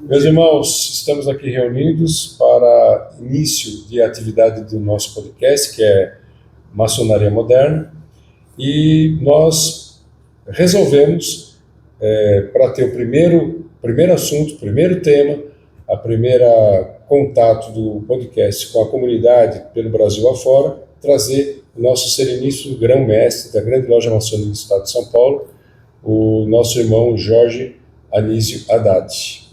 Meus irmãos, estamos aqui reunidos para início de atividade do nosso podcast, que é Maçonaria Moderna, e nós resolvemos, para ter o primeiro assunto, o primeiro tema, a primeira contato do podcast com a comunidade pelo Brasil afora, trazer o nosso sereníssimo grão-mestre da Grande Loja Maçônica do Estado de São Paulo, o nosso irmão Jorge Anísio Haddad.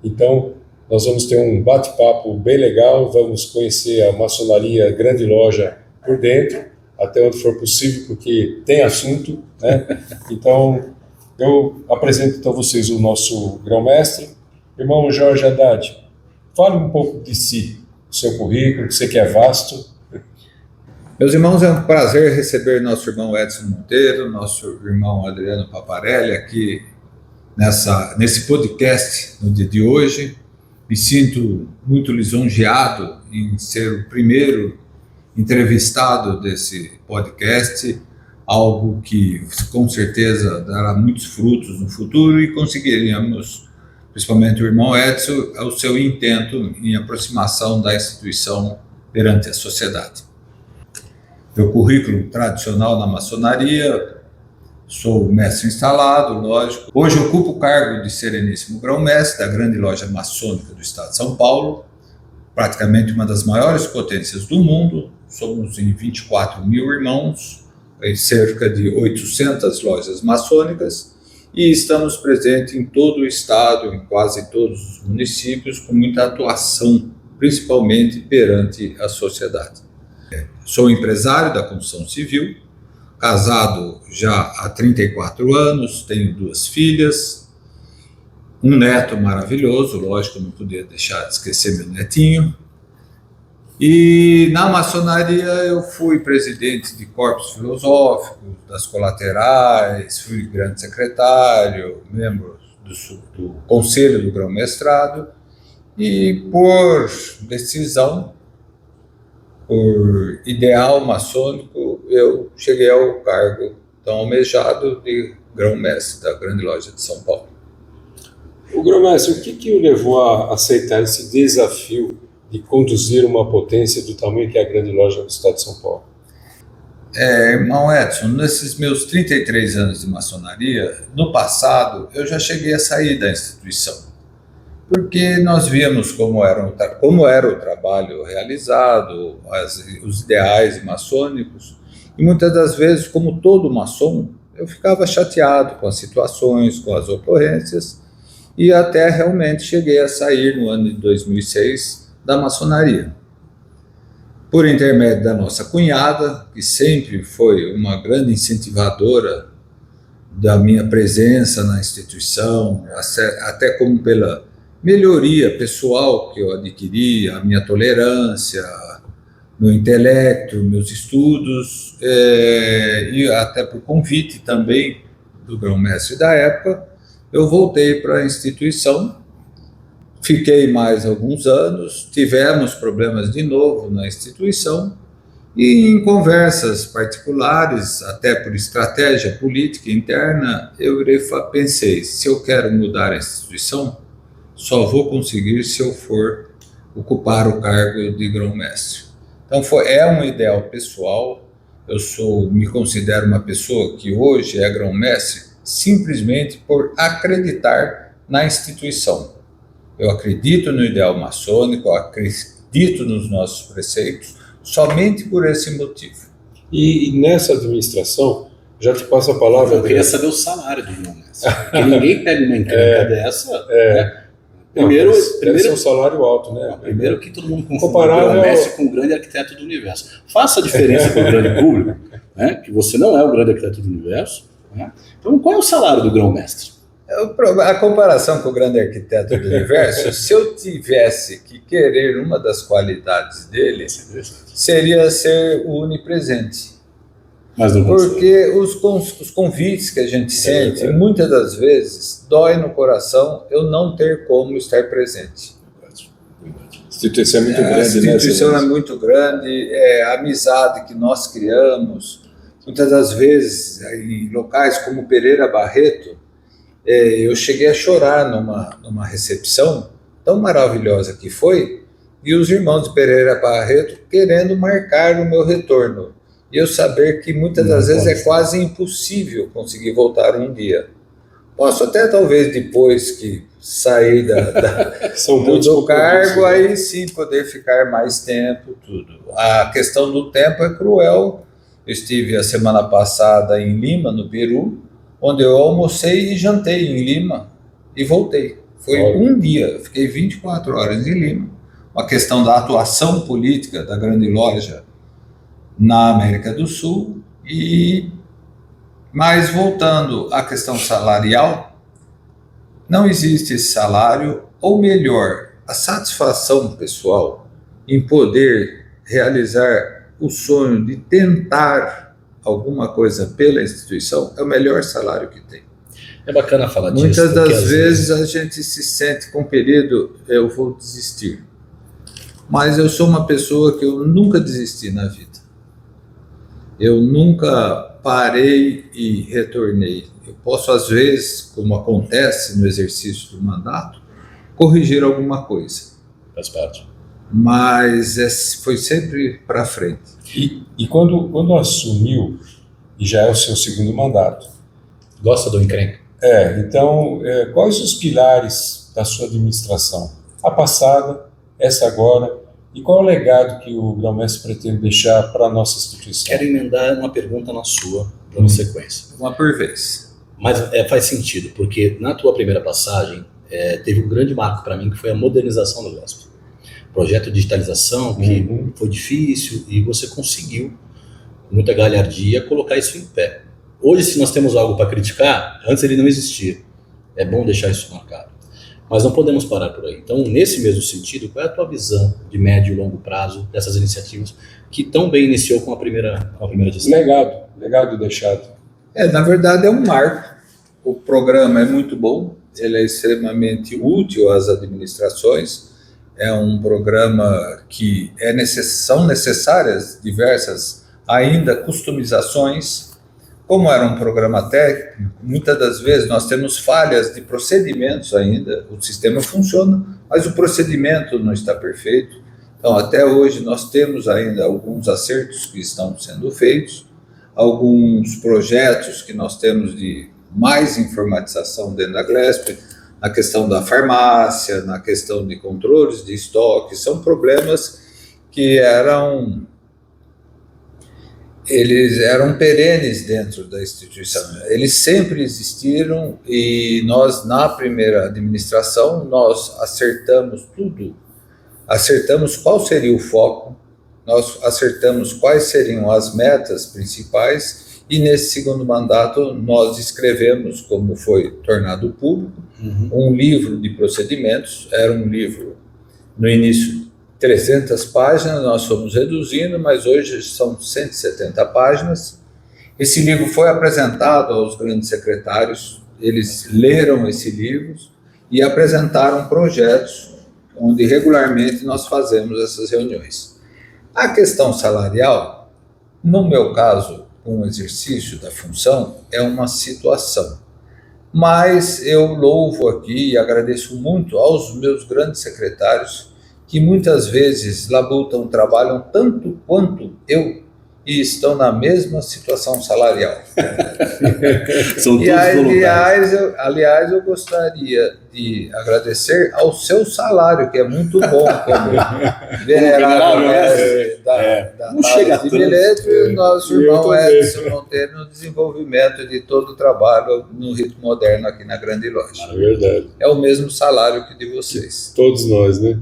Então, nós vamos ter um bate-papo bem legal, vamos conhecer a maçonaria Grande Loja por dentro, até onde for possível, porque tem assunto, né? Então, eu apresento então a vocês o nosso grão-mestre, irmão Jorge Haddad. Fale um pouco de si, do seu currículo, que sei que é vasto. Meus irmãos, é um prazer receber nosso irmão Edson Monteiro, nosso irmão Adriano Paparelli aqui nesse podcast no dia de hoje. Me sinto muito lisonjeado em ser o primeiro entrevistado desse podcast, algo que com certeza dará muitos frutos no futuro e conseguiremos, principalmente o irmão Edson, o seu intento em aproximação da instituição perante a sociedade. Meu currículo tradicional na maçonaria: sou mestre instalado, lógico. Hoje ocupo o cargo de Sereníssimo Grão-Mestre da Grande Loja Maçônica do Estado de São Paulo, praticamente uma das maiores potências do mundo. Somos em 24 mil irmãos, em cerca de 800 lojas maçônicas, e estamos presentes em todo o estado, em quase todos os municípios, com muita atuação, principalmente perante a sociedade. Sou empresário da construção civil, casado já há 34 anos, tenho 2 filhas, um neto maravilhoso, lógico, não podia deixar de esquecer meu netinho. E na maçonaria eu fui presidente de corpos filosóficos, das colaterais, fui grande secretário, membro do conselho do grão-mestrado, e por decisão, por ideal maçônico, eu cheguei ao cargo tão almejado de grão-mestre da Grande Loja de São Paulo. O grão-mestre, o que o levou a aceitar esse desafio de conduzir uma potência do tamanho que é a Grande Loja do Estado de São Paulo? Irmão Edson, nesses meus 33 anos de maçonaria, no passado eu já cheguei a sair da instituição, porque nós víamos como era o trabalho realizado, os ideais maçônicos, e muitas das vezes, como todo maçom, eu ficava chateado com as situações, com as ocorrências, e até realmente cheguei a sair no ano de 2006 da maçonaria. Por intermédio da nossa cunhada, que sempre foi uma grande incentivadora da minha presença na instituição, até como pela melhoria pessoal que eu adquiri, a minha tolerância, meu intelecto, meus estudos, e até por convite também do grão-mestre da época, eu voltei para a instituição, fiquei mais alguns anos, tivemos problemas de novo na instituição, e em conversas particulares, até por estratégia política interna, eu pensei, se eu quero mudar a instituição, só vou conseguir se eu for ocupar o cargo de grão-mestre. Então é um ideal pessoal. Eu me considero uma pessoa que hoje é grão-mestre simplesmente por acreditar na instituição. Eu acredito no ideal maçônico, eu acredito nos nossos preceitos, somente por esse motivo. E nessa administração, já te passo a palavra. Eu queria saber o salário do grão-mestre, porque ninguém pega uma encrenca dessa, né? Primeiro, deve ser um salário alto, né? Primeiro que todo mundo confunde o grão-mestre com o grande arquiteto do universo. Faça a diferença para o grande público, né? Que você não é o grande arquiteto do universo. Né? Então, qual é o salário do grão-mestre? A comparação com o grande arquiteto do universo, se eu tivesse que querer uma das qualidades dele, seria ser o onipresente. Mas não porque os convites que a gente sente, muitas das vezes, dói no coração eu não ter como estar presente. A instituição é muito grande, a instituição é muito grande, a amizade que nós criamos, muitas das vezes, em locais como Pereira Barreto, eu cheguei a chorar numa recepção tão maravilhosa que foi, e os irmãos de Pereira Barreto querendo marcar o meu retorno. E eu saber que muitas das vezes é quase impossível conseguir voltar um dia. Posso até, talvez, depois que sair do cargo, aí sim poder ficar mais tempo, tudo. A questão do tempo é cruel. Eu estive a semana passada em Lima, no Peru, onde eu almocei e jantei em Lima e voltei. Foi um dia, fiquei 24 horas em Lima. Uma questão da atuação política da grande loja na América do Sul. Mas voltando à questão salarial, não existe esse salário, ou melhor, a satisfação pessoal em poder realizar o sonho de tentar alguma coisa pela instituição é o melhor salário que tem. É bacana falar disso. Muitas das vezes a gente se sente compelido, eu vou desistir. Mas eu sou uma pessoa que eu nunca desisti na vida. Eu nunca parei e retornei. Eu posso, às vezes, como acontece no exercício do mandato, corrigir alguma coisa. Faz parte. Mas foi sempre para frente. E quando assumiu, e já é o seu segundo mandato. Gosta do encrenca? Então, quais os pilares da sua administração? A passada, essa agora, e qual é o legado que o Grão-Mestre pretende deixar para a nossa instituição? Quero emendar uma pergunta na sua, dando sequência. Uma por vez. Mas faz sentido, porque na tua primeira passagem, teve um grande marco para mim, que foi a modernização do GOSP. Projeto de digitalização, que foi difícil, e você conseguiu, com muita galhardia, colocar isso em pé. Hoje, se nós temos algo para criticar, antes ele não existia. É bom deixar isso marcado. Mas não podemos parar por aí. Então, nesse mesmo sentido, qual é a tua visão de médio e longo prazo dessas iniciativas que tão bem iniciou com a primeira gestão? Legado deixado. Na verdade, é um marco. O programa é muito bom, ele é extremamente útil às administrações. É um programa que são necessárias diversas ainda customizações. Como era um programa técnico, muitas das vezes nós temos falhas de procedimentos ainda. O sistema funciona, mas o procedimento não está perfeito. Então, até hoje, nós temos ainda alguns acertos que estão sendo feitos, alguns projetos que nós temos de mais informatização dentro da GLESP, na questão da farmácia, na questão de controles de estoque. São problemas que eles eram perenes dentro da instituição. Eles sempre existiram e nós, na primeira administração, nós acertamos tudo. Acertamos qual seria o foco, nós acertamos quais seriam as metas principais e nesse segundo mandato nós escrevemos, como foi tornado público, um livro de procedimentos. Era um livro, no início, 300 páginas, nós fomos reduzindo, mas hoje são 170 páginas. Esse livro foi apresentado aos grandes secretários, eles leram esse livro e apresentaram projetos onde regularmente nós fazemos essas reuniões. A questão salarial, no meu caso, com o exercício da função, é uma situação. Mas eu louvo aqui e agradeço muito aos meus grandes secretários que muitas vezes labutam, trabalham tanto quanto eu e estão na mesma situação salarial. São todos voluntários. Aliás, eu gostaria de agradecer ao seu salário, que é muito bom, como venerável mestre da Tales de Mileto e nosso irmão Edson Monteiro no desenvolvimento de todo o trabalho no ritmo moderno aqui na Grande Loja. É verdade. É o mesmo salário que de vocês. Todos nós, né?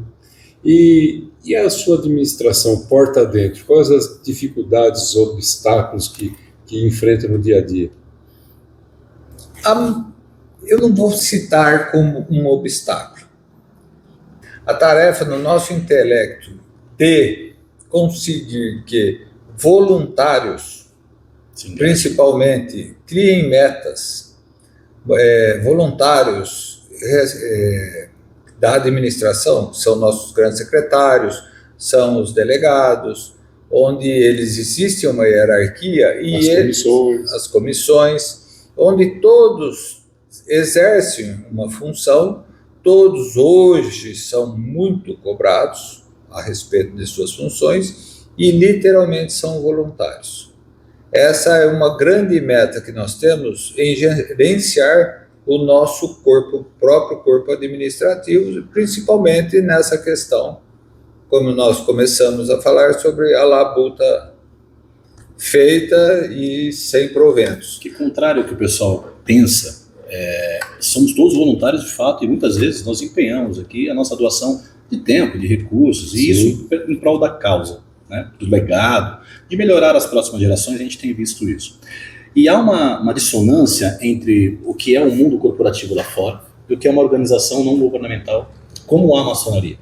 E a sua administração porta adentro? Quais as dificuldades, obstáculos que enfrenta no dia a dia? Eu não vou citar como um obstáculo. A tarefa no nosso intelecto de conseguir que voluntários, sim, principalmente, criem metas, voluntários da administração, são nossos grandes secretários, são os delegados, onde eles existem uma hierarquia e as comissões, onde todos exercem uma função, todos hoje são muito cobrados a respeito de suas funções e literalmente são voluntários. Essa é uma grande meta que nós temos em gerenciar o nosso próprio corpo administrativo, principalmente nessa questão, como nós começamos a falar sobre a labuta feita e sem proventos. Que contrário ao que o pessoal pensa, somos todos voluntários de fato e muitas vezes nós empenhamos aqui a nossa doação de tempo, de recursos, e isso em prol da causa, né, do legado, de melhorar as próximas gerações. A gente tem visto isso. E há uma dissonância entre o que é o mundo corporativo lá fora e o que é uma organização não governamental como a maçonaria.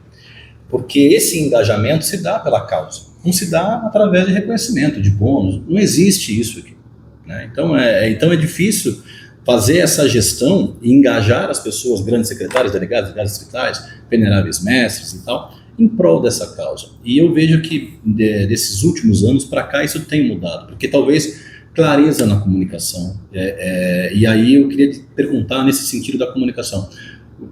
Porque esse engajamento se dá pela causa, não se dá através de reconhecimento, de bônus, não existe isso aqui, né? Então é difícil fazer essa gestão e engajar as pessoas, grandes secretários, delegados, delegados distritais, veneráveis mestres e tal, em prol dessa causa. E eu vejo que desses últimos anos para cá isso tem mudado, porque talvez clareza na comunicação, e aí eu queria te perguntar nesse sentido da comunicação,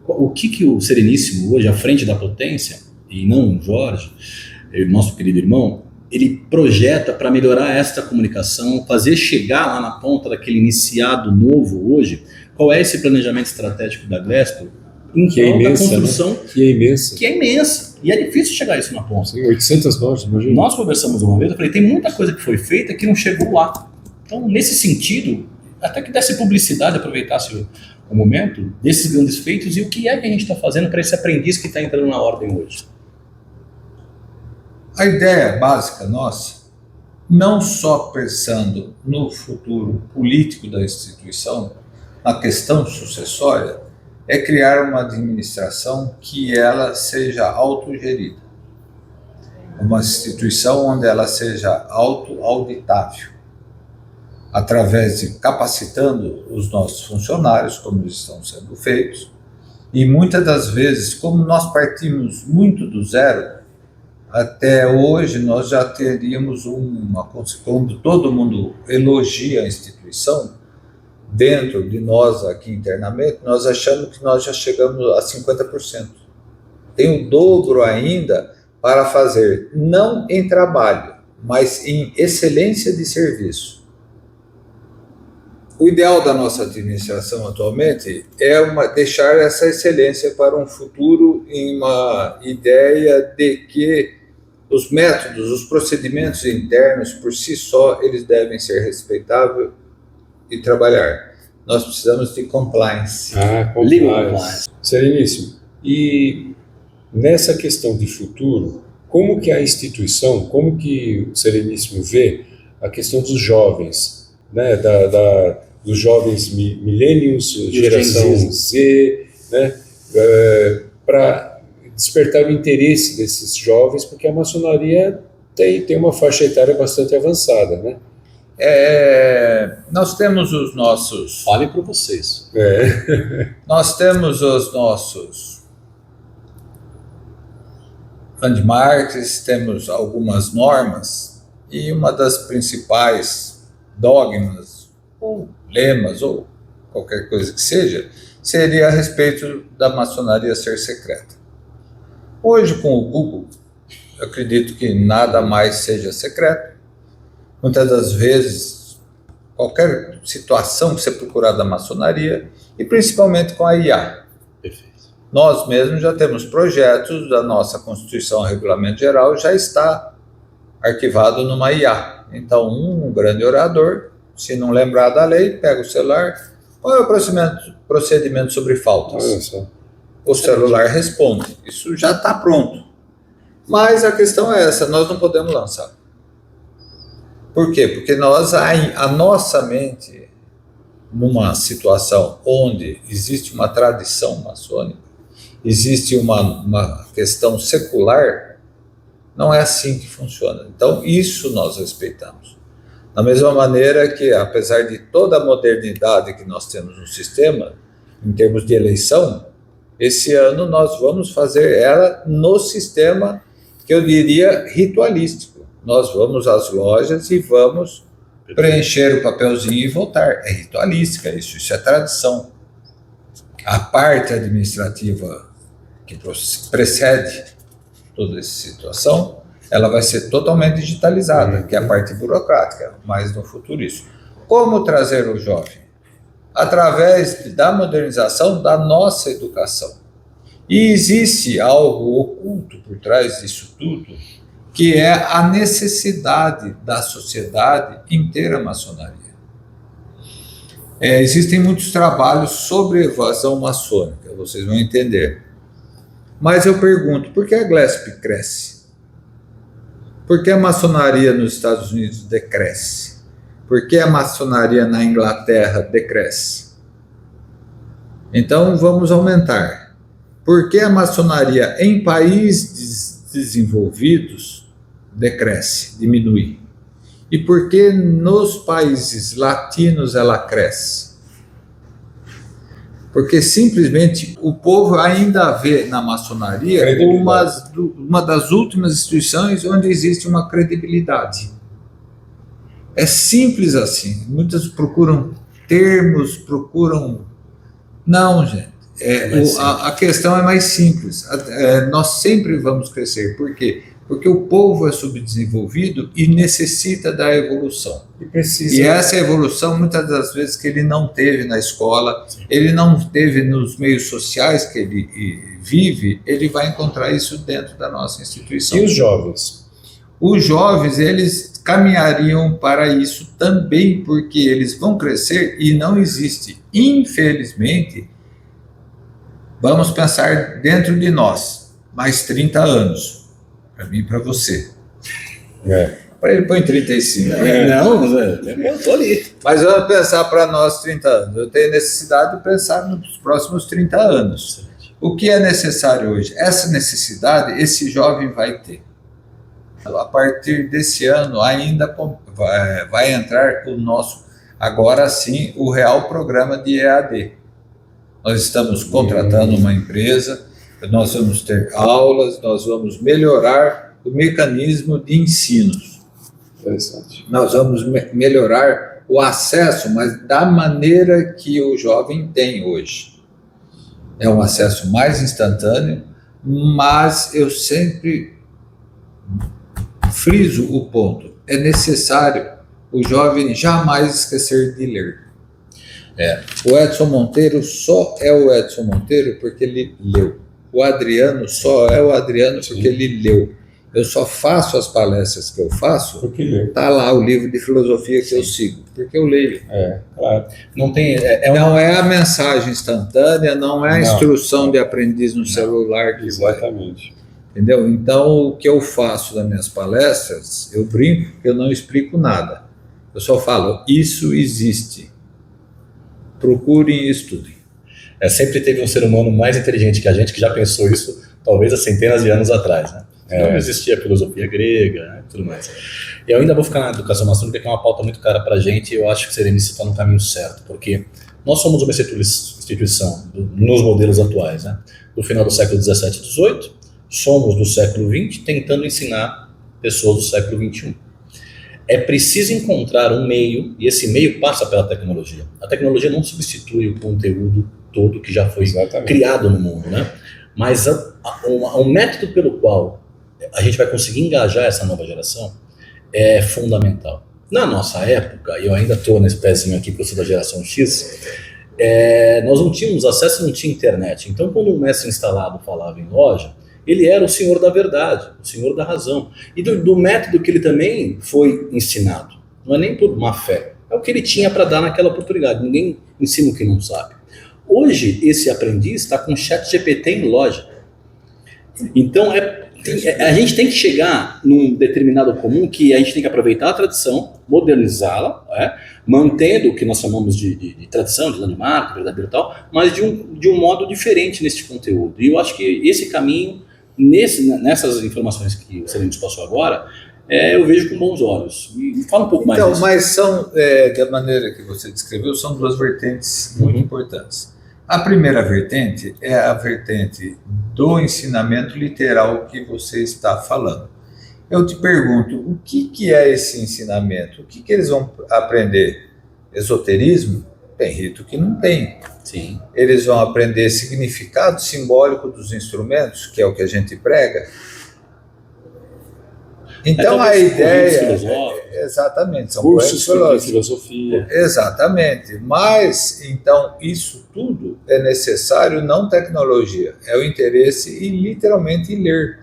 o que o Sereníssimo hoje, à frente da potência, e não o Jorge, nosso querido irmão, ele projeta para melhorar esta comunicação, fazer chegar lá na ponta daquele iniciado novo hoje. Qual é esse planejamento estratégico da Glespo em prol da construção, né? Que é imensa, e é difícil chegar isso na ponta. Sim, 800 lojas, imagina. Nós conversamos uma vez, eu falei, tem muita coisa que foi feita que não chegou lá. Então, nesse sentido, até que desse publicidade, aproveitasse o momento desses grandes feitos e o que é que a gente está fazendo para esse aprendiz que está entrando na ordem hoje. A ideia básica nossa, não só pensando no futuro político da instituição, na questão sucessória, é criar uma administração que ela seja autogerida. Uma instituição onde ela seja autoauditável, através de capacitando os nossos funcionários, como eles estão sendo feitos, e muitas das vezes, como nós partimos muito do zero, até hoje nós já teríamos quando todo mundo elogia a instituição, dentro de nós aqui internamente, nós achamos que nós já chegamos a 50%. Tem o dobro ainda para fazer, não em trabalho, mas em excelência de serviço. O ideal da nossa administração atualmente é deixar essa excelência para um futuro, em uma ideia de que os métodos, os procedimentos internos, por si só, eles devem ser respeitáveis e trabalhar. Nós precisamos de compliance. Compliance. Sereníssimo. E nessa questão de futuro, como que a instituição, como que o Sereníssimo vê a questão dos jovens, né, dos jovens millennials, geração Z, né, para despertar o interesse desses jovens, porque a maçonaria tem uma faixa etária bastante avançada, né? Nós temos os nossos... Falem para vocês. Nós temos os nossos landmarks, temos algumas normas, e uma das principais dogmas, ou lemas, ou qualquer coisa que seria a respeito da maçonaria ser secreta. Hoje, com o Google, eu acredito que nada mais seja secreto. Muitas das vezes, qualquer situação que você procurar da maçonaria, e principalmente com a IA. Perfeito. Nós mesmos já temos projetos da nossa Constituição e Regulamento Geral, já está arquivado numa IA. Então, um grande orador, se não lembrar da lei, pega o celular, qual é o procedimento sobre faltas? Olha só. O celular responde, isso já está pronto. Mas a questão é essa, nós não podemos lançar. Por quê? Porque a nossa mente, numa situação onde existe uma tradição maçônica, existe uma questão secular, não é assim que funciona. Então, isso nós respeitamos. Da mesma maneira que, apesar de toda a modernidade que nós temos no sistema, em termos de eleição, esse ano nós vamos fazer ela no sistema que eu diria ritualístico. nós vamos às lojas e vamos preencher o papelzinho e voltar. É ritualística isso é tradição. A parte administrativa que precede toda essa situação, ela vai ser totalmente digitalizada, que é a parte burocrática, mas no futuro isso. Como trazer o jovem? Através da modernização da nossa educação. E existe algo oculto por trás disso tudo, que é a necessidade da sociedade em ter a maçonaria. Existem muitos trabalhos sobre evasão maçônica, vocês vão entender. Mas eu pergunto, por que a GLESP cresce? Por que a maçonaria nos Estados Unidos decresce? Por que a maçonaria na Inglaterra decresce? Então vamos aumentar. Por que a maçonaria em países desenvolvidos decresce, diminui? E por que nos países latinos ela cresce? Porque simplesmente o povo ainda vê na maçonaria uma das últimas instituições onde existe uma credibilidade. É simples assim. Muitos procuram termos, Não, gente. A questão é mais simples. Nós sempre vamos crescer. Por quê? Porque o povo é subdesenvolvido e necessita da evolução. E essa evolução, muitas das vezes, que ele não teve na escola, ele não teve nos meios sociais que ele vive, ele vai encontrar isso dentro da nossa instituição. E os jovens? Os jovens, eles caminhariam para isso também, porque eles vão crescer e não existe, infelizmente, vamos pensar dentro de nós, mais 30 anos. Para mim e para você. Para ele põe 35. Não, eu estou ali. Mas vamos pensar para nós 30 anos. Eu tenho necessidade de pensar nos próximos 30 anos. O que é necessário hoje? Essa necessidade, esse jovem vai ter. A partir desse ano, ainda vai entrar o nosso, agora sim, o real programa de EAD. Nós estamos contratando uma empresa. Nós vamos ter aulas, nós vamos melhorar o mecanismo de ensinos. Interessante. Nós vamos melhorar o acesso, mas da maneira que o jovem tem hoje. É um acesso mais instantâneo, mas eu sempre friso o ponto. É necessário o jovem jamais esquecer de ler. O Edson Monteiro só é o Edson Monteiro porque ele leu. O Adriano só é o Adriano porque ele leu. Eu só faço as palestras que eu faço, porque leu. Está lá o livro de filosofia que eu sigo, porque eu leio. Claro. Não tem, não é a mensagem instantânea, não é a instrução de aprendiz no celular. Exatamente. Entendeu? Então, o que eu faço nas minhas palestras, eu brinco que eu não explico nada. Eu só falo, isso existe. Procurem e estudem. Sempre teve um ser humano mais inteligente que a gente, que já pensou isso, talvez há centenas de anos atrás, né? Não existia a filosofia grega, né? Tudo mais. E eu ainda vou ficar na educação maçônica, que é uma pauta muito cara para a gente, e eu acho que o Serenice está no caminho certo, porque nós somos uma instituição, nos modelos atuais, né? Do final do século XVII e XVIII, somos do século XX, tentando ensinar pessoas do século XXI. É preciso encontrar um meio, e esse meio passa pela tecnologia. A tecnologia não substitui o conteúdo todo que já foi criado no mundo, né? Mas o método pelo qual a gente vai conseguir engajar essa nova geração é fundamental. Na nossa época, e eu ainda estou nesse pezinho aqui, porque eu sou da geração X, nós não tínhamos acesso, não tinha internet. Então, quando o mestre instalado falava em loja, ele era o senhor da verdade, o senhor da razão. E do método que ele também foi ensinado. Não é nem por má fé. É o que ele tinha para dar naquela oportunidade. Ninguém ensina o que não sabe. Hoje, esse aprendiz está com o ChatGPT em loja. Então, a gente tem que chegar num determinado comum que a gente tem que aproveitar a tradição, modernizá-la, mantendo o que nós chamamos de tradição, de landmark, verdadeiro e tal, mas de um modo diferente nesse conteúdo. E eu acho que esse caminho, nessas informações que o Sereno passou agora, eu vejo com bons olhos. E fala um pouco mais disso. Mas são, da maneira que você descreveu, são duas vertentes muito importantes. A primeira vertente é a vertente do ensinamento literal que você está falando. eu te pergunto, o que é esse ensinamento? O que eles vão aprender? Esoterismo? Tem rito que não tem. Sim. Eles vão aprender significado simbólico dos instrumentos, que é o que a gente prega. Então a ideia... Exatamente, são cursos de filosofia. Exatamente, mas então isso tudo é necessário, não tecnologia, é o interesse e literalmente ler.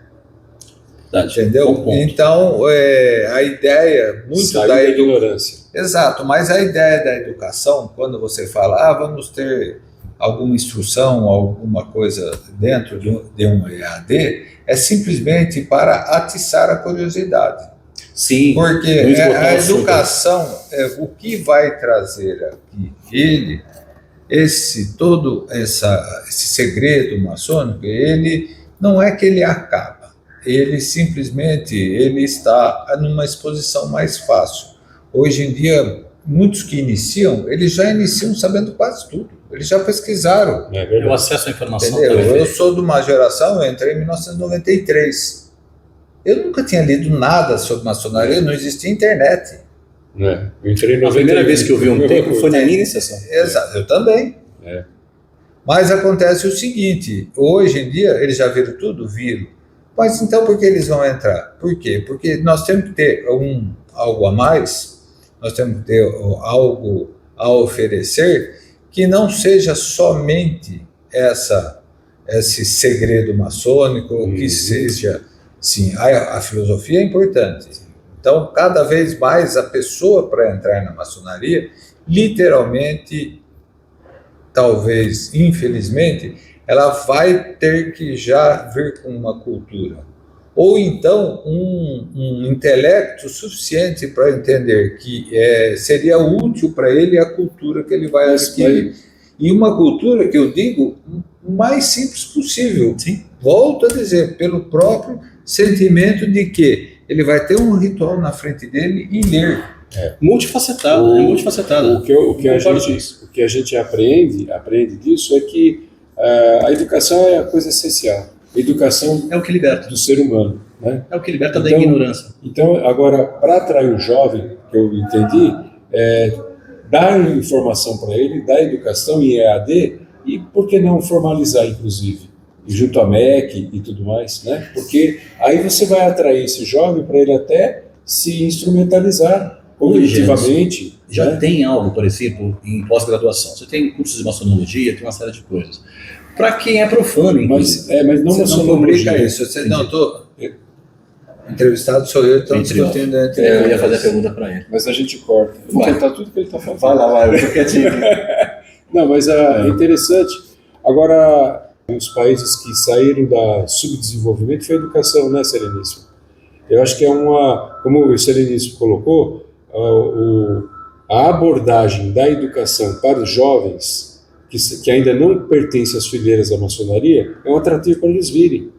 Verdade. Entendeu? Então a ideia muito Sair da ignorância. Exato, mas a ideia da educação, quando você fala, vamos ter alguma instrução, alguma coisa dentro de um EAD, é simplesmente para atiçar a curiosidade. Sim. Porque a educação, o que vai trazer aqui, esse segredo maçônico, ele não é que ele acaba, ele simplesmente está numa exposição mais fácil. Hoje em dia, muitos que iniciam, eles já iniciam sabendo quase tudo. Eles já pesquisaram. O acesso à informação. Entendeu? Eu sou de uma geração, eu entrei em 1993. Eu nunca tinha lido nada sobre maçonaria, não existia internet. Eu entrei em A primeira vez que eu vi um tempo foi na minha iniciação. Exato, eu também. Mas acontece o seguinte, hoje em dia, eles já viram tudo? Viram. Mas então por que eles vão entrar? Por quê? Porque nós temos que ter algo a mais, nós temos que ter algo a oferecer que não seja somente esse segredo maçônico, que seja, sim, a filosofia é importante. Então, cada vez mais a pessoa para entrar na maçonaria, literalmente, talvez, infelizmente, ela vai ter que já vir com uma cultura. Ou então um intelecto suficiente para entender que seria útil para ele a cultura que ele vai adquirir. E uma cultura que eu digo o mais simples possível. Sim. Volto a dizer, pelo próprio sentimento de que ele vai ter um ritual na frente dele e ler. Multifacetado, multifacetado. O que a gente aprende disso é que a educação é a coisa essencial. A educação é o que liberta do ser humano, né? É o que liberta da ignorância. Então, agora, para atrair o jovem, que eu entendi, dar informação para ele, dar educação em EAD e, por que não, formalizar, inclusive, junto à MEC e tudo mais, né? Porque aí você vai atrair esse jovem para ele até se instrumentalizar cognitivamente. Já tem algo parecido em pós-graduação. Você tem cursos de maçonologia, tem uma série de coisas. Para quem é profano, mas não maçonologia. Isso. Entrevistado sou eu, então discutindo entre eu ia fazer a pergunta para ele. Mas a gente corta. Vou tentar tudo que ele está falando. Vai lá, eu tô quietinho. Não, mas é interessante. Agora, os países que saíram da subdesenvolvimento foi a educação, né, Sereníssimo? Eu acho que como o Sereníssimo colocou, a abordagem da educação para os jovens que ainda não pertencem às fileiras da maçonaria é um atrativo para eles virem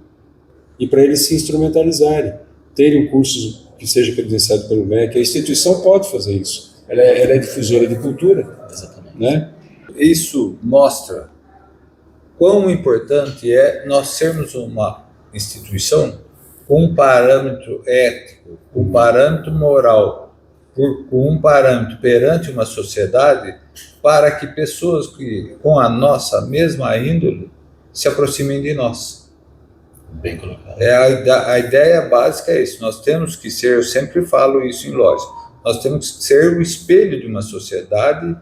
e para eles se instrumentalizarem, terem um curso que seja credenciado pelo MEC. A instituição pode fazer isso, ela é difusora de cultura. Exatamente. Né? Isso mostra quão importante é nós sermos uma instituição com um parâmetro ético, com um parâmetro moral, com um parâmetro perante uma sociedade, para que pessoas com a nossa mesma índole se aproximem de nós. Bem colocado. A ideia básica é isso. Nós temos que ser, eu sempre falo isso em loja, nós temos que ser o espelho de uma sociedade,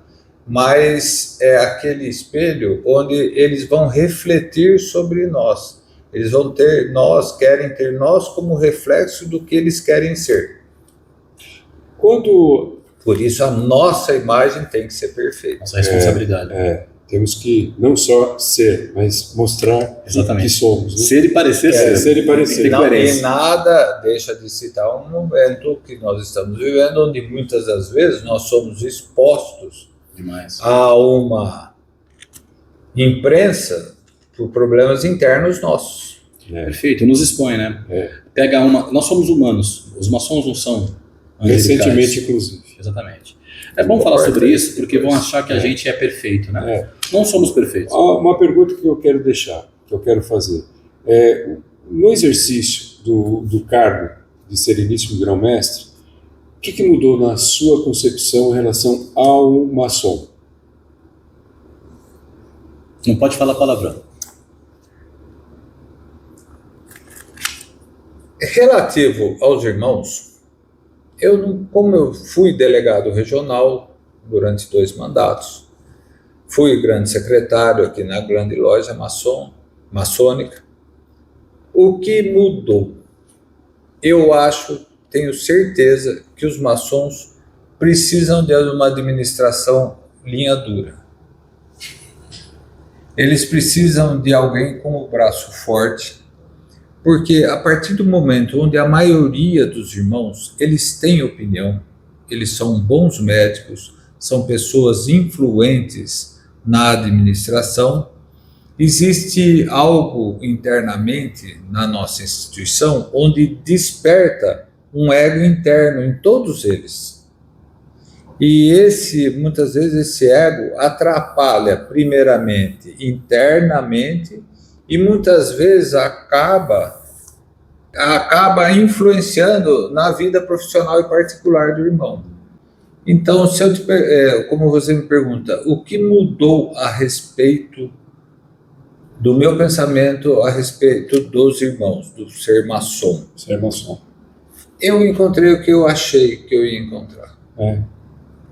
mas é aquele espelho onde eles vão refletir sobre nós. Eles vão querem ter nós como reflexo do que eles querem ser. Por isso a nossa imagem tem que ser perfeita. Nossa responsabilidade. Temos que não só ser, mas mostrar que somos. Né? Ser e parecer ser. Ser e parecer. E nada deixa de citar um momento que nós estamos vivendo, onde muitas das vezes nós somos expostos demais a uma imprensa por problemas internos nossos. Perfeito, nos expõe, né? Nós somos humanos, os maçons não são recentemente, inclusive. Exatamente. É bom falar sobre isso, porque vão achar que a gente é perfeito, né? Não somos perfeitos. Uma pergunta que eu quero fazer. No exercício do cargo de Sereníssimo Grão-Mestre, o que mudou na sua concepção em relação ao maçom? Não pode falar palavrão. Relativo aos irmãos, como eu fui delegado regional durante 2 mandatos, fui grande secretário aqui na grande loja maçônica, o que mudou? Eu tenho certeza que os maçons precisam de uma administração linha dura. Eles precisam de alguém com o braço forte, porque a partir do momento onde a maioria dos irmãos, eles têm opinião, eles são bons médicos, são pessoas influentes na administração, existe algo internamente na nossa instituição onde desperta um ego interno em todos eles. E muitas vezes esse ego atrapalha primeiramente internamente e muitas vezes acaba influenciando na vida profissional e particular do irmão. Então, como você me pergunta, o que mudou a respeito do meu pensamento a respeito dos irmãos, do ser maçom? Ser maçom. Eu encontrei o que eu achei que eu ia encontrar.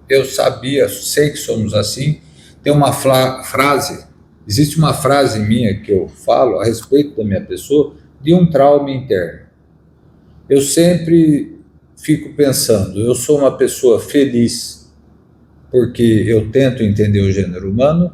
Eu sei que somos assim. Tem uma frase, existe uma frase minha que eu falo a respeito da minha pessoa, de um trauma interno. Eu sempre fico pensando, eu sou uma pessoa feliz porque eu tento entender o gênero humano,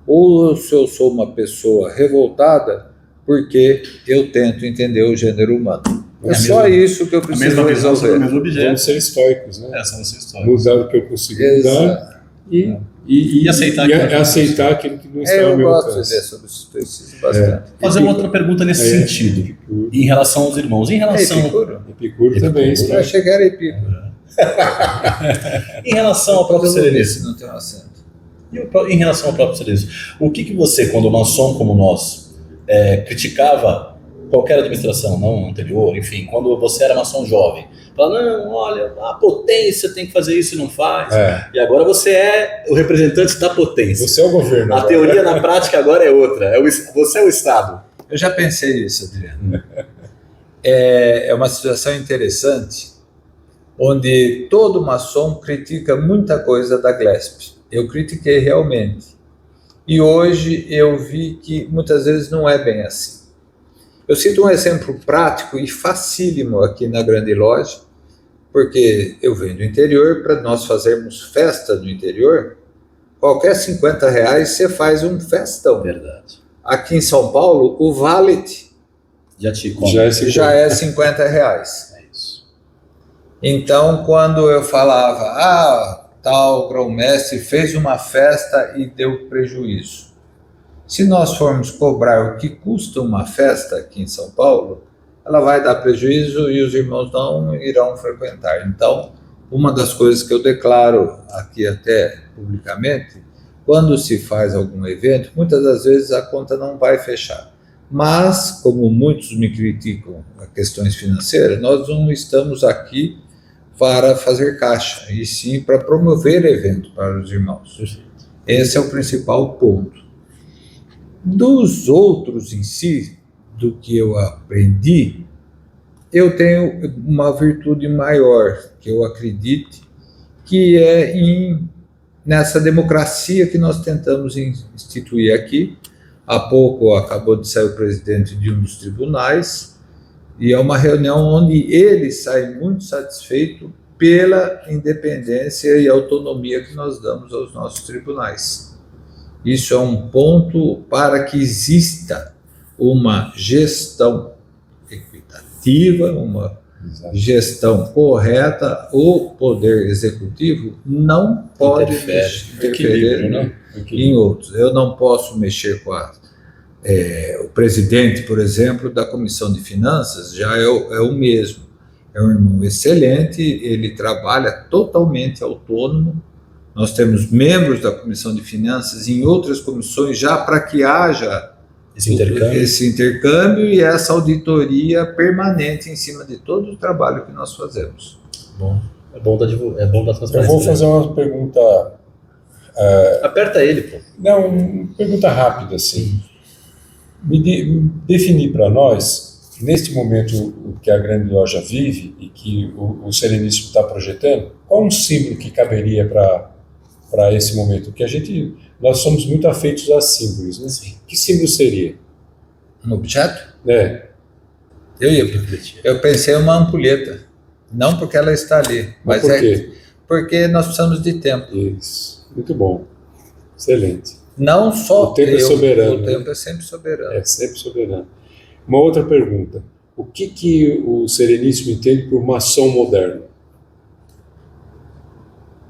ou se eu sou uma pessoa revoltada porque eu tento entender o gênero humano. É só isso que eu preciso resolver. O mesmo objeto. Vamos ser estoicos, né? São ser estoicos. Mudar o que eu consigo mudar e aceitar aquilo que não está ao meu alcance. Eu gosto de ler sobre o estoicismo bastante. Fazer uma outra pergunta nesse sentido, em relação aos irmãos. Em relação... Epicuro também. Eu achei que era Epicuro. Em relação ao próprio sereníssimo. Não tem um acento. Em relação ao próprio sereníssimo, o que você, quando maçom como nós, criticava qualquer administração, não anterior, enfim, quando você era maçom jovem, fala, não, olha, a potência tem que fazer isso e não faz, e agora você é o representante da potência. Você é o governo. A teoria na prática agora é outra, você é o Estado. Eu já pensei isso, Adriano. É uma situação interessante, onde todo maçom critica muita coisa da Glesp. Eu critiquei realmente. E hoje eu vi que muitas vezes não é bem assim. Eu cito um exemplo prático e facílimo aqui na grande loja, porque eu venho do interior, para nós fazermos festa no interior, qualquer R$50 você faz um festão. Verdade. Aqui em São Paulo, o valet já é R$50. É isso. Então, quando eu falava, tal grão-mestre fez uma festa e deu prejuízo. Se nós formos cobrar o que custa uma festa aqui em São Paulo, ela vai dar prejuízo e os irmãos não irão frequentar. Então, uma das coisas que eu declaro aqui até publicamente, quando se faz algum evento, muitas das vezes a conta não vai fechar. Mas, como muitos me criticam a questões financeiras, nós não estamos aqui para fazer caixa, e sim para promover evento para os irmãos. Esse é o principal ponto. Dos outros em si, do que eu aprendi, eu tenho uma virtude maior, que eu acredito, que é nessa democracia que nós tentamos instituir aqui. Há pouco acabou de sair o presidente de um dos tribunais, e é uma reunião onde ele sai muito satisfeito pela independência e autonomia que nós damos aos nossos tribunais. Isso é um ponto para que exista uma gestão equitativa, uma gestão correta. O poder executivo não pode interferir em outros. Eu não posso mexer com o presidente, por exemplo, da Comissão de Finanças, já é o mesmo. É um irmão excelente, ele trabalha totalmente autônomo. Nós temos membros da Comissão de Finanças em outras comissões já para que haja esse intercâmbio e essa auditoria permanente em cima de todo o trabalho que nós fazemos. Bom, é bom da transparência. Eu vou fazer uma pergunta. Aperta ele, pô. Não, uma pergunta rápida, assim. Definir para nós, neste momento que a grande loja vive e que o Sereníssimo está projetando, qual um símbolo que caberia para esse momento? Que nós somos muito afeitos a símbolos, né? Sim. Que símbolo seria? Um objeto? Refletir. Eu pensei em uma ampulheta. Não porque ela está ali, Mas por quê? Porque nós precisamos de tempo. Isso, muito bom. Excelente. Não só O tempo é soberano. O tempo é sempre soberano. É sempre soberano. Uma outra pergunta. O que o Sereníssimo entende por maçom moderno?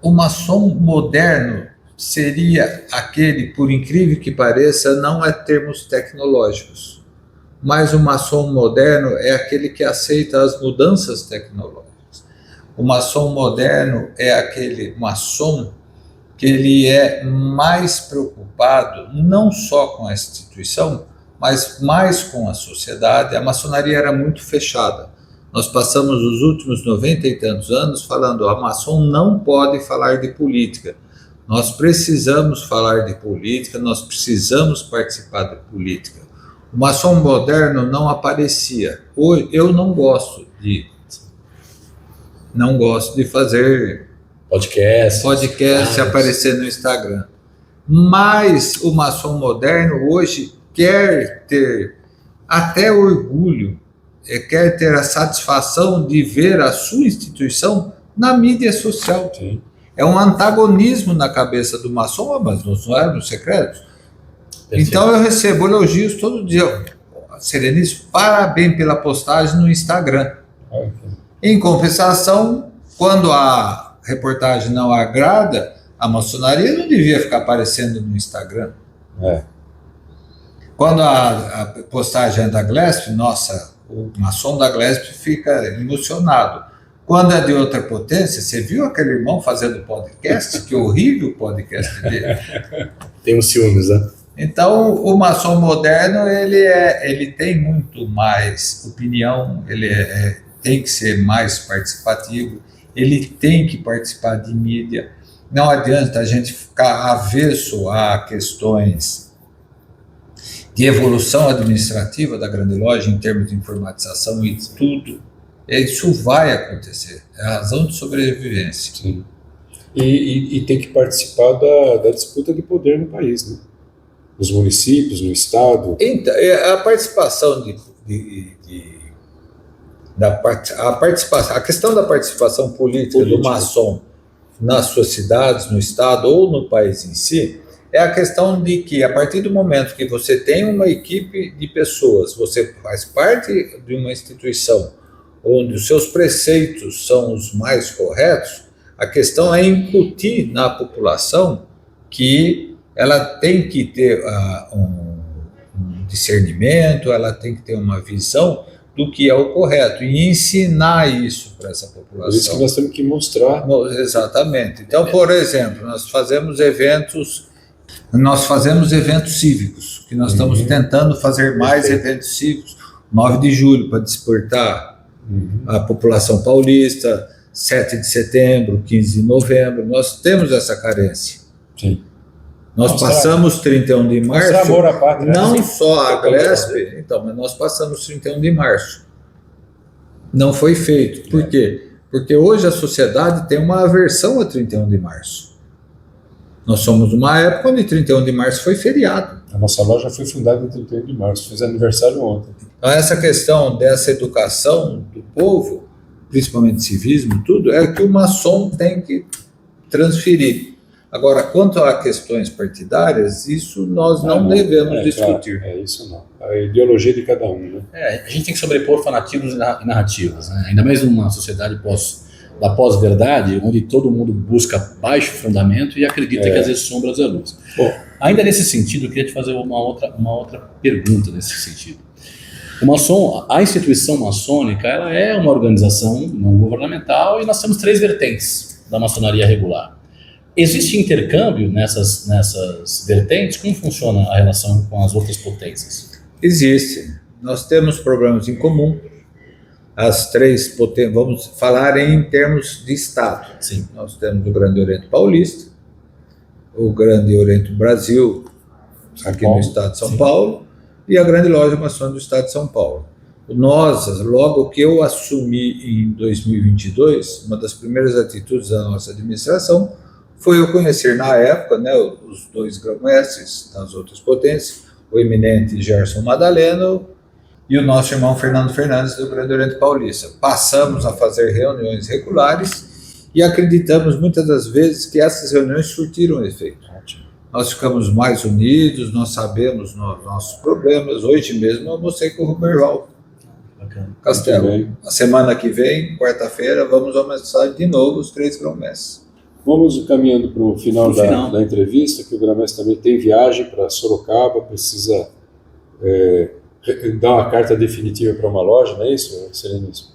O maçom moderno seria aquele, por incrível que pareça, não é termos tecnológicos, mas o maçom moderno é aquele que aceita as mudanças tecnológicas. O maçom moderno é aquele maçom que ele é mais preocupado não só com a instituição, mas mais com a sociedade. A maçonaria era muito fechada. Nós passamos os últimos 90 e tantos anos falando, a maçom não pode falar de política. Nós precisamos falar de política, nós precisamos participar de política. O maçom moderno não aparecia. Hoje, eu não gosto de fazer podcast aparecer no Instagram. Mas o maçom moderno hoje quer ter até orgulho, quer ter a satisfação de ver a sua instituição na mídia social. Sim. É um antagonismo na cabeça do maçom, mas nós não éramos secretos. Perfeito. Então eu recebo elogios todo dia. Sereníssimo, parabéns pela postagem no Instagram. Em compensação, quando a reportagem não agrada, a maçonaria não devia ficar aparecendo no Instagram. Quando a postagem é da Glesp, nossa, o maçom da Glesp fica emocionado. Quando é de outra potência, você viu aquele irmão fazendo podcast? Que horrível o podcast dele. Tem uns ciúmes, né? Então, o maçom moderno, ele tem muito mais opinião, ele tem que ser mais participativo, ele tem que participar de mídia. Não adianta a gente ficar avesso a questões de evolução administrativa da grande loja em termos de informatização e tudo. Isso vai acontecer, é a razão de sobrevivência. Sim. E tem que participar da disputa de poder no país, né? Nos municípios, no estado. Então, a participação a questão da participação política do maçom nas suas cidades, no estado ou no país em si, é a questão de que a partir do momento que você tem uma equipe de pessoas, você faz parte de uma instituição onde os seus preceitos são os mais corretos, a questão é incutir na população que ela tem que ter um discernimento, ela tem que ter uma visão do que é o correto e ensinar isso para essa população. Por isso que nós temos que mostrar. Exatamente. Então, por exemplo, nós fazemos eventos cívicos, que nós estamos tentando fazer mais eventos cívicos. 9 de julho, para despertar a população paulista, 7 de setembro, 15 de novembro, nós temos essa carência. Sim. Nós passamos 31 de março, amor à pátria, não né? só a Glesp, então, mas nós passamos 31 de março. Não foi feito. Por quê? Porque hoje a sociedade tem uma aversão a 31 de março. Nós somos uma época onde 31 de março foi feriado. A nossa loja foi fundada em 31 de março, fiz aniversário ontem. Então, essa questão dessa educação do povo, principalmente civismo, tudo, é que o maçom tem que transferir. Agora, quanto a questões partidárias, isso nós não devemos discutir. Claro, isso não. A ideologia de cada um, né? A gente tem que sobrepor fanatismos e narrativas, né? Ainda mais numa sociedade da pós-verdade, onde todo mundo busca baixo fundamento e acredita que às vezes sombras é luz. Bom, ainda nesse sentido, eu queria te fazer uma outra pergunta nesse sentido. A instituição maçônica, ela é uma organização não governamental e nós temos 3 vertentes da maçonaria regular. Existe intercâmbio nessas vertentes? Como funciona a relação com as outras potências? Existe. Nós temos problemas em comum. As três potências, vamos falar em termos de Estado. Sim. Nós temos o Grande Oriente Paulista, o Grande Oriente Brasil, aqui no estado de São Paulo, e a Grande Loja Maçônica do estado de São Paulo. Nós, logo que eu assumi em 2022, uma das primeiras atitudes da nossa administração foi eu conhecer na época, né, os dois grão-mestres das outras potências, o eminente Gerson Madaleno e o nosso irmão Fernando Fernandes do Grande Oriente Paulista. Passamos a fazer reuniões regulares e acreditamos muitas das vezes que essas reuniões surtiram efeito. Nós ficamos mais unidos, nós sabemos nossos problemas. Hoje mesmo eu almocei com o Roberval Castelo. A semana que vem, quarta-feira, vamos almoçar de novo os três grão-mestres. Vamos caminhando para o final da entrevista, que o grão-mestre também tem viagem para Sorocaba, precisa dar uma carta definitiva para uma loja, não é isso, Sereníssimo?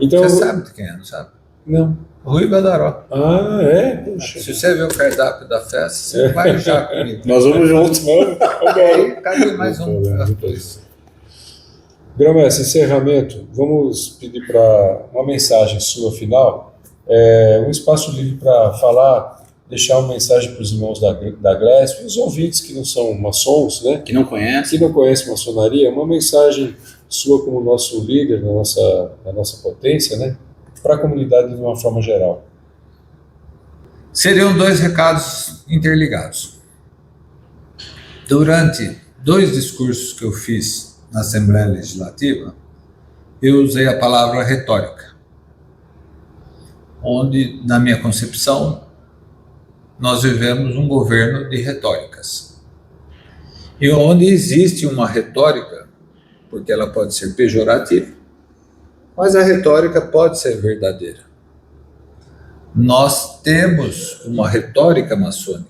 Então, você sabe de quem é, não sabe? Não. Rui Badaró. Ah, é? Puxa. Se você ver o cardápio da festa, você vai já comigo. Nós vamos juntos. Aí, cadê mais um? Grão-mestre, encerramento, vamos pedir para uma mensagem sua final, um espaço livre para falar, deixar uma mensagem para os irmãos da Glesp, os ouvintes que não são maçons, né? Que não conhece. Que não conhecem maçonaria, uma mensagem sua como nosso líder da nossa potência, né? Para a comunidade de uma forma geral. Seriam dois recados interligados. Durante 2 discursos que eu fiz na Assembleia Legislativa, eu usei a palavra retórica, onde, na minha concepção, nós vivemos um governo de retóricas. E onde existe uma retórica, porque ela pode ser pejorativa, mas a retórica pode ser verdadeira. Nós temos uma retórica maçônica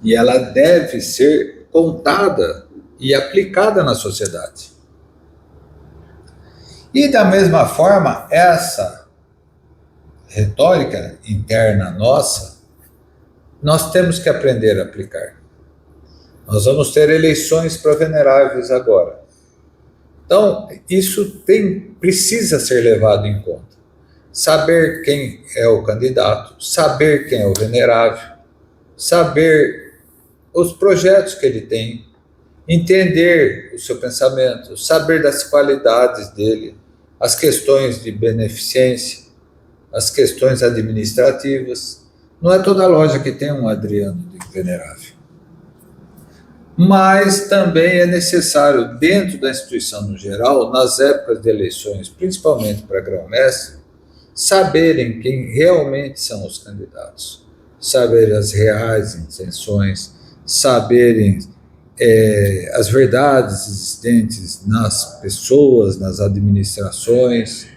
e ela deve ser contada e aplicada na sociedade. E da mesma forma, essa retórica interna nossa, nós temos que aprender a aplicar. Nós vamos ter eleições para veneráveis agora. Então, isso precisa ser levado em conta. Saber quem é o candidato, saber quem é o venerável, saber os projetos que ele tem, entender o seu pensamento, saber das qualidades dele, as questões de beneficência, as questões administrativas. Não é toda loja que tem um Adriano de venerável. Mas também é necessário, dentro da instituição no geral, nas épocas de eleições, principalmente para grão-mestre, saberem quem realmente são os candidatos, saber as reais intenções, saberem as verdades existentes nas pessoas, nas administrações.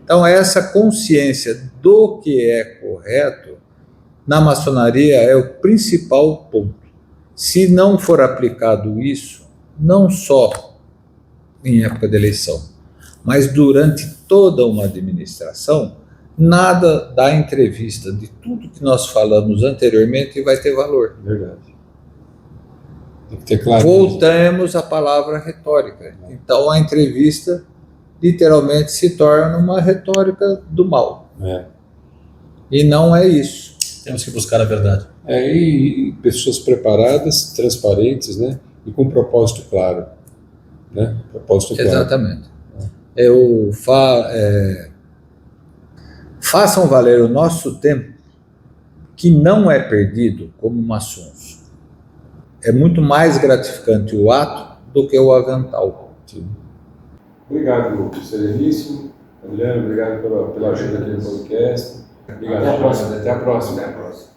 Então, essa consciência do que é correto na maçonaria é o principal ponto. Se não for aplicado isso, não só em época de eleição, mas durante toda uma administração, nada da entrevista de tudo que nós falamos anteriormente vai ter valor. Verdade. Tem que ter clareza. Voltamos à palavra retórica. Então a entrevista literalmente se torna uma retórica do mal. E não é isso. Temos que buscar a verdade. E pessoas preparadas, transparentes, né? E com propósito claro. Né? Propósito claro. Exatamente. Façam valer o nosso tempo, que não é perdido como maçons. É muito mais gratificante o ato do que o avental. Sim. Obrigado, Sereníssimo. Adriano, obrigado pela ajuda aqui no podcast. Obrigado. Até a próxima. Até a próxima. Até a próxima.